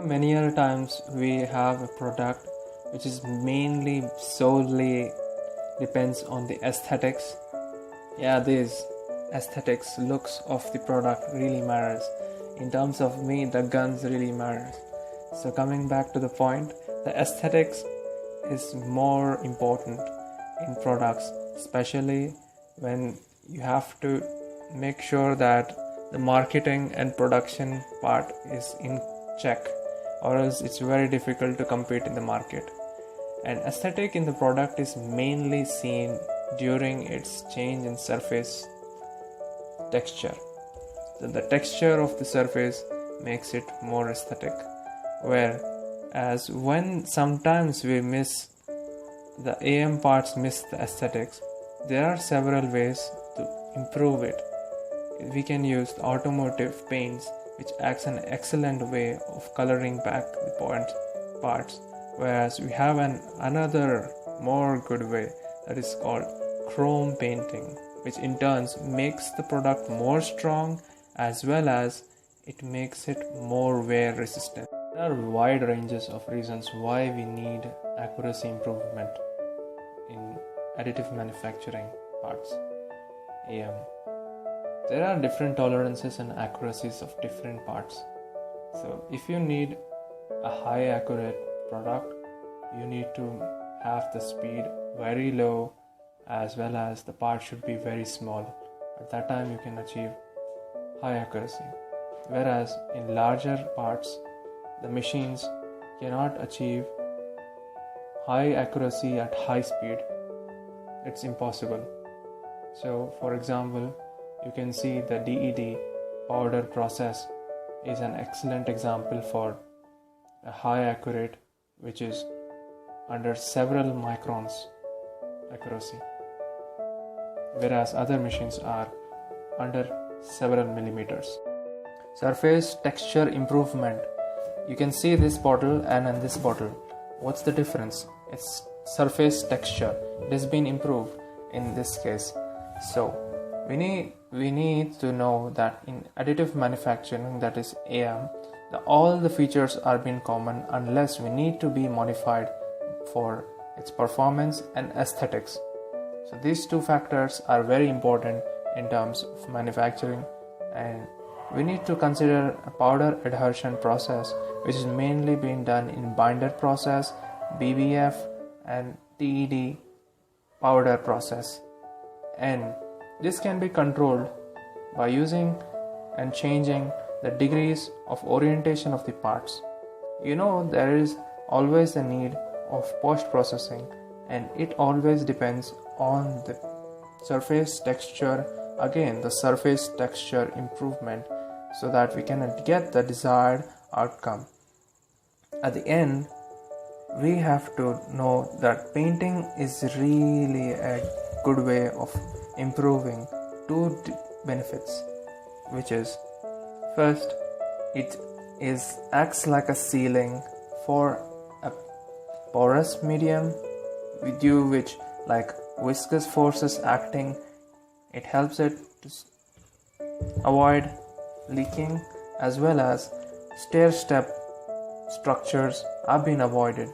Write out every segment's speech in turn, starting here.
Many other times we have a product which is mainly solely depends on the aesthetics. These aesthetics, looks of the product really matters. In terms of me, the guns really matters. So coming back to the point, the aesthetics is more important in products, especially when you have to make sure that the marketing and production part is in check, or else it's very difficult to compete in the market. And aesthetic in the product is mainly seen during its change in surface texture. So the texture of the surface makes it more aesthetic. Whereas when sometimes we miss the AM parts, miss the aesthetics, there are several ways to improve it. We can use the automotive paints, which acts an excellent way of coloring back the parts. Whereas we have another more good way that is called chrome painting, which in turn makes the product more strong as well as it makes it more wear resistant. There are wide ranges of reasons why we need accuracy improvement in additive manufacturing parts, AM. There are different tolerances and accuracies of different parts. So if you need a high accurate product, you need to have the speed very low as well as the part should be very small. At that time you can achieve high accuracy. Whereas in larger parts, the machines cannot achieve high accuracy at high speed. It's impossible. So for example, you can see the DED powder process is an excellent example for a high accurate, which is under several microns accuracy, whereas other machines are under several millimeters. Surface texture improvement. You can see this bottle and in this bottle. What's the difference? It's surface texture. It has been improved in this case. So we need to know that in additive manufacturing, that is AM, all the features are being common unless we need to be modified for its performance and aesthetics. So these two factors are very important in terms of manufacturing, and we need to consider a powder adhesion process, which is mainly being done in binder process, BBF and TED powder process. And this can be controlled by using and changing the degrees of orientation of the parts. There is always a need of post-processing, and it always depends on the surface texture, again the surface texture improvement, so that we can get the desired outcome. At the end, we have to know that painting is really a good way of improving two benefits, which is, first, it acts like a sealing for a porous medium which like viscous forces acting, it helps it to avoid leaking, as well as stair-step structures are being avoided,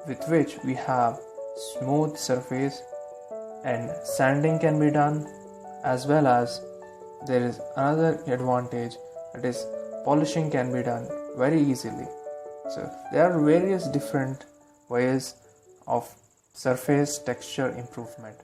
with which we have smooth surface and sanding can be done, as well as there is another advantage, that is polishing can be done very easily. So there are various different ways of surface texture improvement.